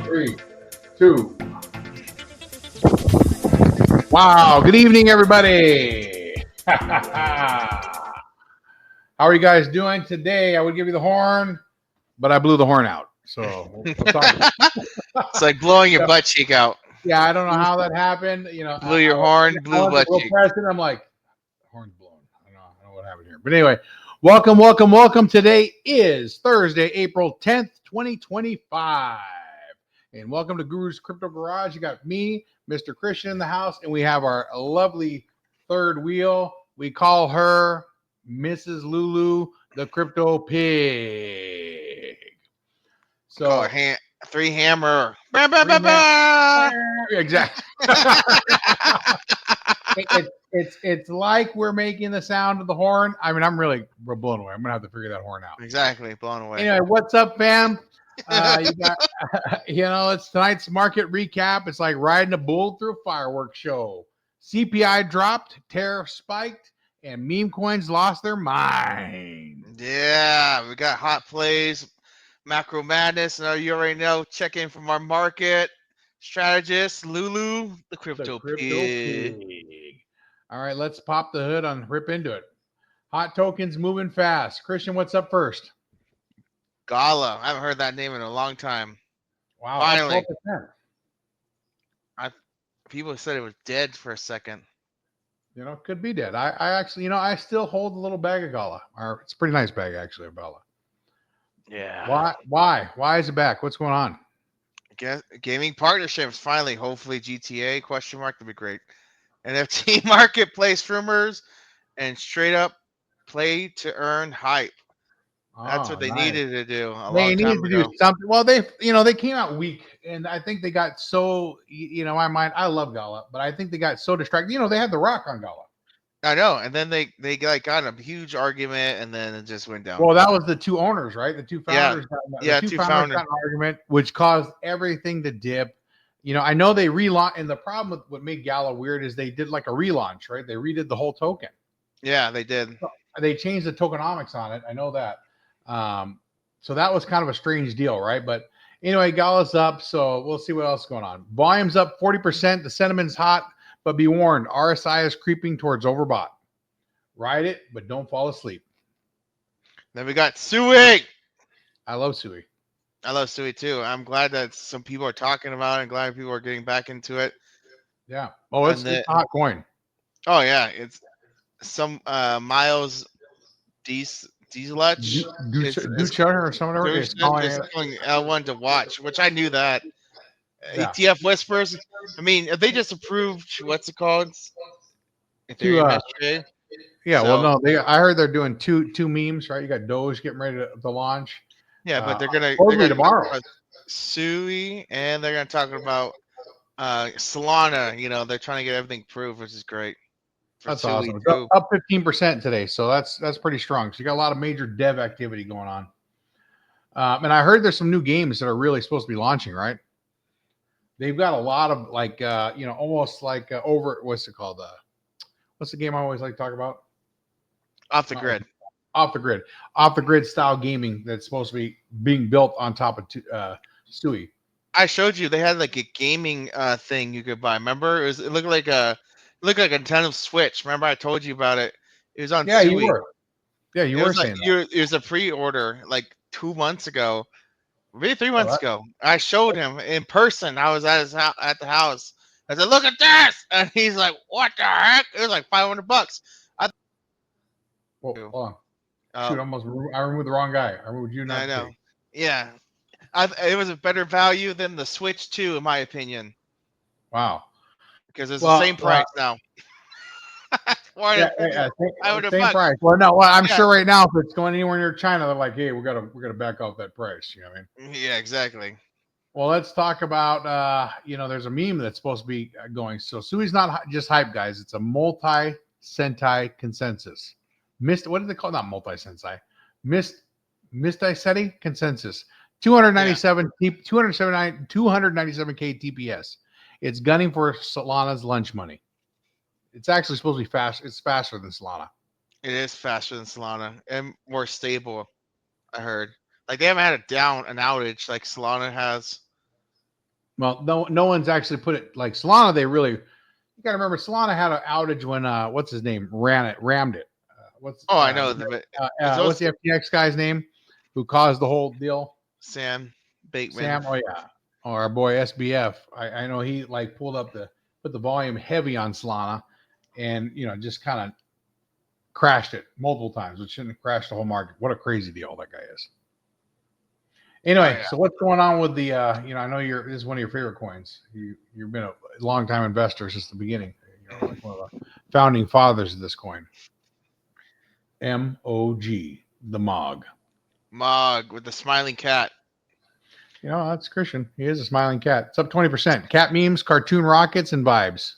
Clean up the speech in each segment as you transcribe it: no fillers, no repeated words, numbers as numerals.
3, 2. Wow. Good evening, everybody. How are you guys doing today? I would give you the horn, but I blew the horn out. So we'll talk. It's like blowing your butt cheek out. Yeah, I don't know how that happened. You know, Blew your horn, I blew went butt to go cheek. press it. I'm like, the horn's blown. I don't know what happened here. But anyway, welcome. Today is Thursday, April 10th, 2025. And welcome to Guru's Crypto Garage. You got me, Mr. Christian in the house, and we have our lovely third wheel. We call her Mrs. Lulu the Crypto Pig. So Call her three hammer. Bah, bah, bah, bah. exactly. It's like we're making the sound of the horn. I mean, we're blown away. I'm gonna have to figure that horn out. Exactly, blown away. Anyway, what's up, fam? You got, it's tonight's market recap. It's like riding a bull through a fireworks show. CPI dropped, tariffs spiked, and meme coins lost their mind. Yeah, we got hot plays, macro madness. Now you already know. Check in from our market strategist, Lulu the Crypto Pig. All right, let's pop the hood on rip into it. Hot tokens moving fast. Christian, what's up first? GALA. I haven't heard that name in a long time. Wow, Finally. 12%. People said it was dead for a second. Could be dead. I actually, I still hold a little bag of GALA. It's a pretty nice bag, actually, of GALA. Yeah. Why is it back? What's going on? I guess gaming partnerships finally. Hopefully GTA ? That'd be great. NFT marketplace rumors and straight up play to earn hype. That's what they needed to do a long time ago. Do something. Well, they came out weak, and I think they got so I love GALA, but I think they got so distracted. They had the rock on GALA. I know, and then they got in a huge argument, and then it just went down. Well, that was the two owners, right? The two founders. Two founders got an argument, which caused everything to dip. I know they relaunched, and the problem with what made GALA weird is they did like a relaunch, right? They redid the whole token. Yeah, they did. So they changed the tokenomics on it. I know that. So that was kind of a strange deal, right? But anyway, GALA's up, so we'll see what else is going on. Volume's up 40%. The sentiment's hot, but be warned, RSI is creeping towards overbought. Ride it, but don't fall asleep. Then we got SUI. I love SUI. I love SUI too. I'm glad that some people are talking about it and glad people are getting back into it. Yeah. Oh, it's a hot coin. Oh yeah, it's some Miles Dieselach. Duchar or someone is calling L1 to watch, which I knew that. Yeah. ETF whispers. I mean, if they just approved what's it called? Ethereum yesterday. Yeah, so, well, no, I heard they're doing two memes, right? You got Doge getting ready to launch. Yeah, but they're gonna tomorrow. SUI, and they're gonna talk about Solana. They're trying to get everything approved, which is great. That's awesome. It's up 15% today, so that's pretty strong. So you got a lot of major dev activity going on. And I heard there's some new games that are really supposed to be launching, right? They've got a lot of almost like over what's it called? What's the game I always like to talk about? Off the grid. Off the grid style gaming that's supposed to be being built on top of SUI. I showed you they had like a gaming thing you could buy. Remember, it looked like a Nintendo Switch. Remember, I told you about it. It was on SUI. You were. Yeah, you were saying that. It was a pre-order like 2 months ago, maybe 3 months ago. I showed him in person. I was at the house. I said, "Look at this," and he's like, "What the heck?" It was like $500. Hold on. Shoot, I removed the wrong guy. I removed you. I know. Yeah, it was a better value than the Switch 2, in my opinion. Wow. Because it's the same price now. Same price. Well, no, I'm sure right now if it's going anywhere near China, they're like, "Hey, we're gonna back off that price." You know what I mean? Yeah, exactly. Well, let's talk about there's a meme that's supposed to be going. So SUI's not just hype, guys. It's a multi-senti consensus. What did they call it? Not multi-senti. Misty consensus. 297K TPS. It's gunning for Solana's lunch money. It's actually supposed to be fast. It's faster than Solana. It is faster than Solana and more stable. I heard. Like they haven't had an outage like Solana has. Well, no one's actually put it like Solana. They really, you got to remember, Solana had an outage when what's his name rammed it. Oh, I know. But it's What's also the FTX guy's name who caused the whole deal? Sam Bateman. Sam. Oh yeah, or our boy SBF. I know he like put the volume heavy on Solana, and just kind of crashed it multiple times, which shouldn't have crashed the whole market. What a crazy deal that guy is. Oh, Anyway, yeah. so what's going on with the? I know this is one of your favorite coins. You've been a long time investor since the beginning. You're like one of the founding fathers of this coin. MOG, the MOG. Mog with the smiling cat. That's Christian. He is a smiling cat. It's up 20%. Cat memes, cartoon rockets, and vibes.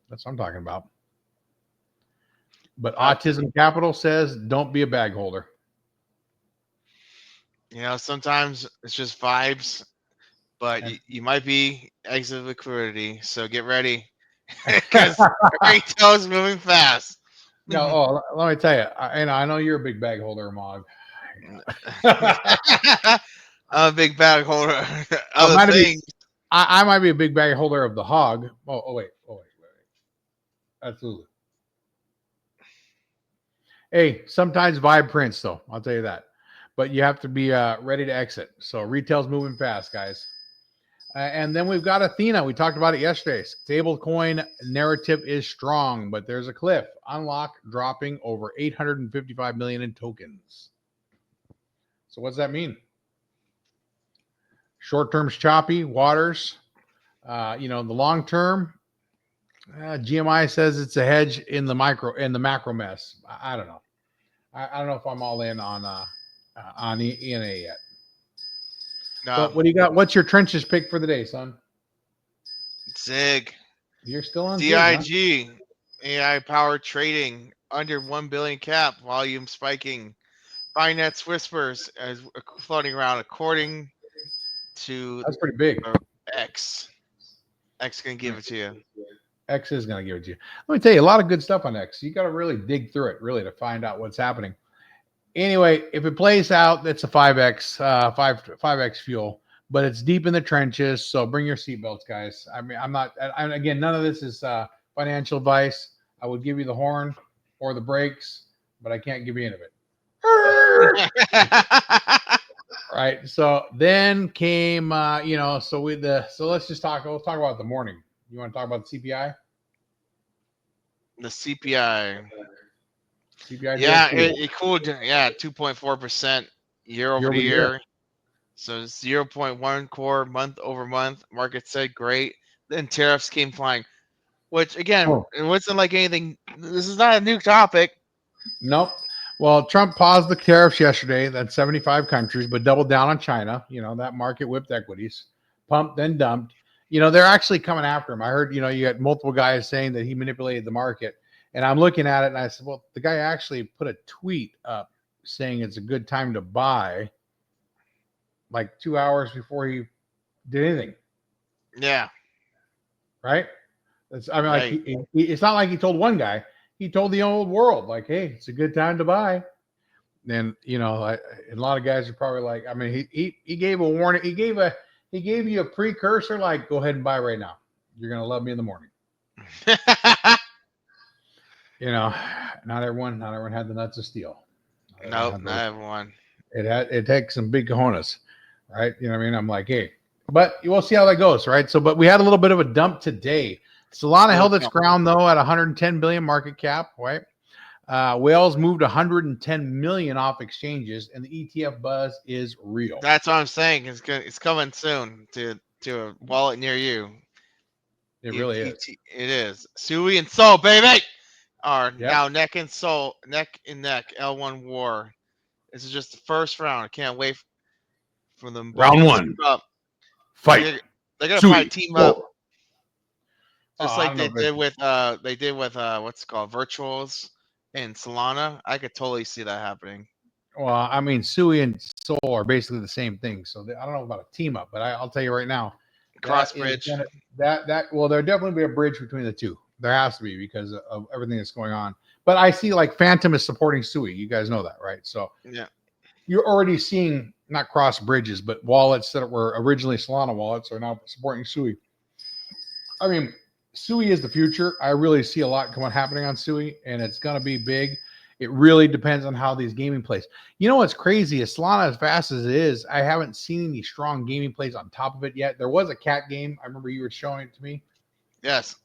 That's what I'm talking about. But Autism Capital says don't be a bag holder. Sometimes it's just vibes, but you might be exit liquidity. So get ready because retail's moving fast. No, let me tell you. I know you're a big bag holder, Mog. I'm a big bag holder. Other things. I might be a big bag holder of the hog. Oh wait. Absolutely. Hey, sometimes vibe prints though. I'll tell you that. But you have to be ready to exit. So retail's moving fast, guys. And then we've got Athena. We talked about it yesterday. Stablecoin narrative is strong, but there's a cliff. Unlock dropping over 855 million in tokens. So what's that mean? Short term's choppy waters. The long term, GMI says it's a hedge in the macro mess. I don't know. I don't know if I'm all in on ENA yet. No. But what do you got? What's your trenches pick for the day, son? Zig. You're still on DIG. Huh? AI powered trading under 1 billion cap. Volume spiking. Binance whispers as floating around according to that's pretty big. X. X can give it to you. X is going to give it to you. Let me tell you, a lot of good stuff on X. You got to really dig through it, really, to find out what's happening. Anyway, if it plays out, it's a 5x fuel, but it's deep in the trenches. So bring your seatbelts, guys. I mean, again, none of this is financial advice. I would give you the horn or the brakes, but I can't give you any of it. Right. So then came, so let's just talk. We'll talk about the morning. You want to talk about the CPI? The CPI. CPI. Yeah, it cooled. Yeah, 2.4% year over year. So 0.1 core month over month. Market said great. Then tariffs came flying, which again, it wasn't like anything. This is not a new topic. Nope. Well, Trump paused the tariffs yesterday. That's 75 countries, but doubled down on China. That market whipped equities, pumped, then dumped. They're actually coming after him. I heard, you got multiple guys saying that he manipulated the market. And I'm looking at it and I said, well, the guy actually put a tweet up saying it's a good time to buy like 2 hours before he did anything. Yeah. Right? It's not like he told one guy. He told the old world, like, hey, it's a good time to buy. And, a lot of guys are probably like, I mean, he gave a warning. He gave you a precursor, like, go ahead and buy right now. You're going to love me in the morning. Not everyone had the nuts of steel. Nope, not everyone. It takes some big cojones, right? You know what I mean? I'm like, hey, but we'll see how that goes, right? So, but we had a little bit of a dump today. Solana held its ground though at 110 billion market cap, right? Whales moved 110 million off exchanges, and the ETF buzz is real. That's what I'm saying. It's coming soon to a wallet near you. It really is. It is. SUI and SOL, baby, are now neck and neck. L1 war. This is just the first round. I can't wait for them. Round one. Fight. They're gonna probably team up. Just like they did with what's it called, virtuals and Solana. I could totally see that happening. Well, I mean, SUI and SOL are basically the same thing. So I don't know about a team up, but I'll tell you right now, cross bridge. Well, there'll definitely be a bridge between the two. There has to be because of everything that's going on. But I see like Phantom is supporting SUI. You guys know that, right? So yeah, you're already seeing not cross bridges, but wallets that were originally Solana wallets are now supporting SUI. I mean, SUI is the future. I really see a lot happening on SUI, and it's going to be big. It really depends on how these gaming plays. You know what's crazy is Solana, as fast as it is, I haven't seen any strong gaming plays on top of it yet. There was a cat game. I remember you were showing it to me. Yes.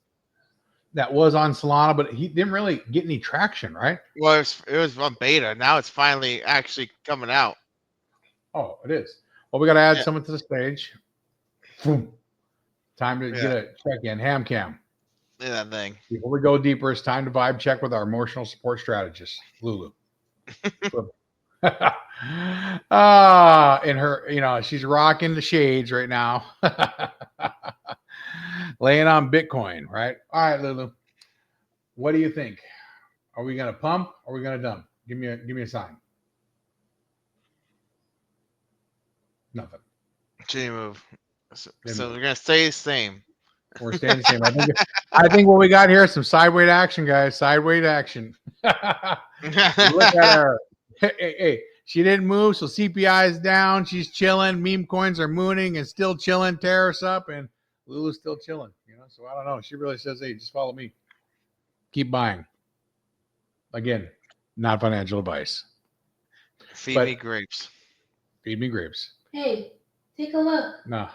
That was on Solana, but he didn't really get any traction, right? Well, it was on beta. Now it's finally actually coming out. Oh, it is. Well, we got to add Yeah. someone to the stage. Boom. Time to get a check in. Ham cam. Yeah, that thing. Before we go deeper, it's time to vibe check with our emotional support strategist, Lulu. And her, she's rocking the shades right now. Laying on Bitcoin, right? All right, Lulu. What do you think? Are we gonna pump or are we gonna dump? Give me a sign. Nothing. Gee move. So Didn't we're gonna stay the same. We're staying the same. I think what we got here is some sideways action, guys. Sideways action. Look at her. Hey, she didn't move, so CPI is down. She's chilling. Meme coins are mooning and still chilling. Tariffs up, and Lulu's still chilling. So I don't know. She really says, "Hey, just follow me. Keep buying." Again, not financial advice. Feed me grapes. Feed me grapes. Hey, take a look. No,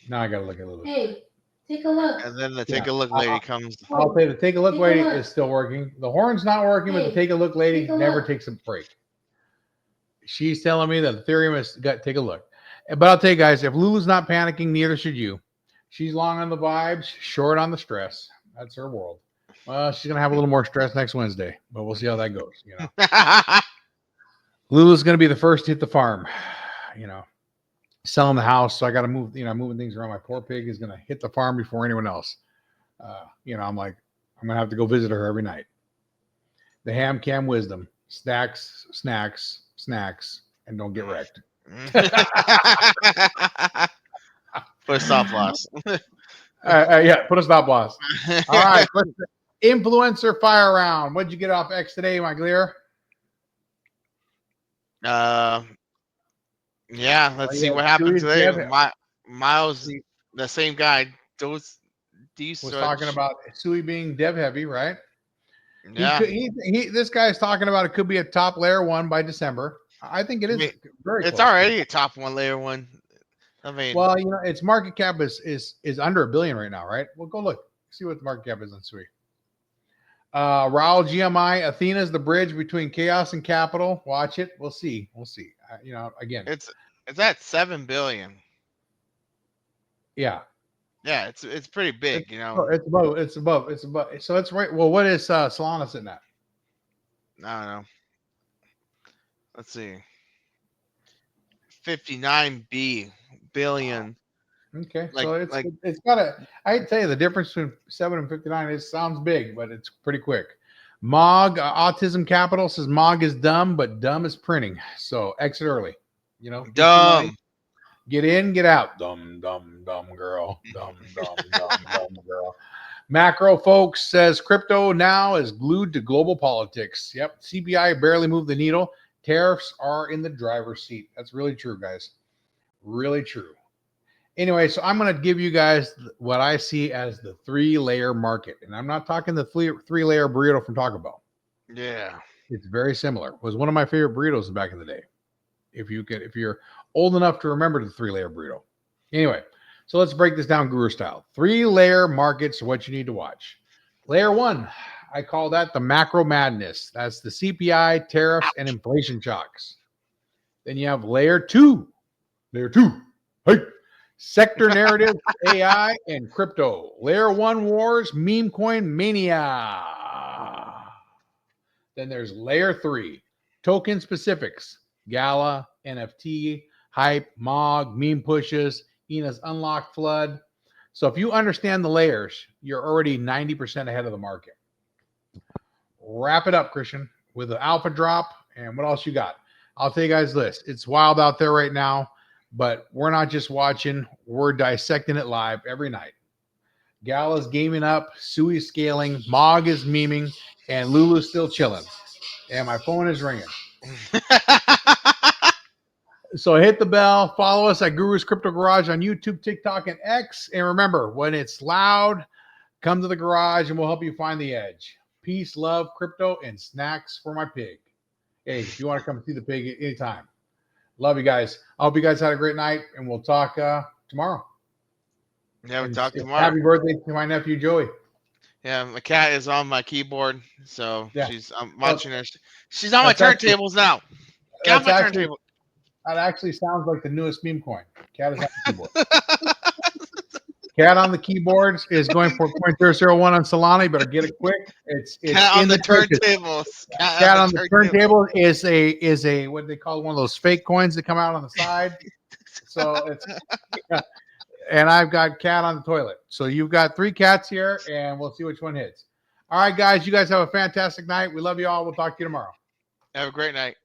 now I gotta look at Lulu. Hey, take a look. And then the take a look lady comes. I'll say the take a look lady is still working. The horn's not working, but the take a look lady never takes a break. She's telling me that Ethereum has got take a look. But I'll tell you guys, if Lulu's not panicking, neither should you. She's long on the vibes, short on the stress. That's her world. Well, she's gonna have a little more stress next Wednesday, but we'll see how that goes. Lulu's gonna be the first to hit the farm. Selling the house, so I got to move. Moving things around. My poor pig is gonna hit the farm before anyone else. I'm like, I'm gonna have to go visit her every night. The ham cam wisdom: snacks, and don't get wrecked. Put a stop loss. Yeah, put a stop loss. All right, influencer fire round. What'd you get off X today, my Gleer? Yeah, let's see what happened today. Miles, the same guy. These was talking about SUI being dev heavy, right? Yeah. This guy's talking about it could be a top layer one by December. I think it is very. It's already a top one layer one. I mean, well, its market cap is under $1 billion right now, right? Well, go look, see what the market cap is on SUI. Raul GMI, Athena is the bridge between chaos and capital. Watch it. We'll see. Again, it's at 7 billion. Yeah. Yeah, it's pretty big, It's above. So that's right. Well, what is Solana sitting at? I don't know. Let's see. 59 billion. Okay, so it's got a. I tell you, the difference between 7 and 59 is sounds big, but it's pretty quick. MOG Autism Capital says MOG is dumb, but dumb is printing. So exit early. Dumb. Get in, get out. Dumb girl. Dumb girl. Macro folks says crypto now is glued to global politics. Yep, CPI barely moved the needle. Tariffs are in the driver's seat. That's really true, guys. Really true. Anyway, so I'm going to give you guys what I see as the 3-layer market. And I'm not talking the 3-layer burrito from Taco Bell. Yeah. It's very similar. It was one of my favorite burritos back in the day. If you're old enough to remember the 3-layer burrito. Anyway, so let's break this down guru style. 3-layer markets are what you need to watch. Layer 1, I call that the macro madness. That's the CPI, tariffs, and inflation shocks. Then you have layer 2. Hey. Sector narrative, AI, and crypto. Layer 1 wars, meme coin mania. Then there's layer 3, token specifics, GALA, NFT, hype, MOG, meme pushes, Ina's unlocked flood. So if you understand the layers, you're already 90% ahead of the market. Wrap it up, Christian, with the alpha drop. And what else you got? I'll tell you guys this. It's wild out there right now. But we're not just watching, we're dissecting it live every night. GALA's gaming up, SUI scaling, MOG is memeing, and Lulu's still chilling. And my phone is ringing. So hit the bell, follow us at Guru's Crypto Garage on YouTube, TikTok, and X. And remember, when it's loud, come to the garage and we'll help you find the edge. Peace, love, crypto, and snacks for my pig. Hey, if you want to come see the pig anytime. Love you guys. I hope you guys had a great night, and we'll talk tomorrow. Yeah, we'll And talk tomorrow. Happy birthday to my nephew, Joey. Yeah, my cat is on my keyboard, so Yeah. I'm watching her. She's on my That's actually- turntables now. Get on my turntable. That actually sounds like the newest meme coin. Cat is on the keyboard. Cat on the keyboards is going for 0.001 on Solana. You better get it quick. It's Cat in on the trenches. turntables. Cat on the turntable is a what they call one of those fake coins that come out on the side. So it's and I've got cat on the toilet. So you've got 3 cats here, and we'll see which one hits. All right, guys. You guys have a fantastic night. We love you all. We'll talk to you tomorrow. Have a great night.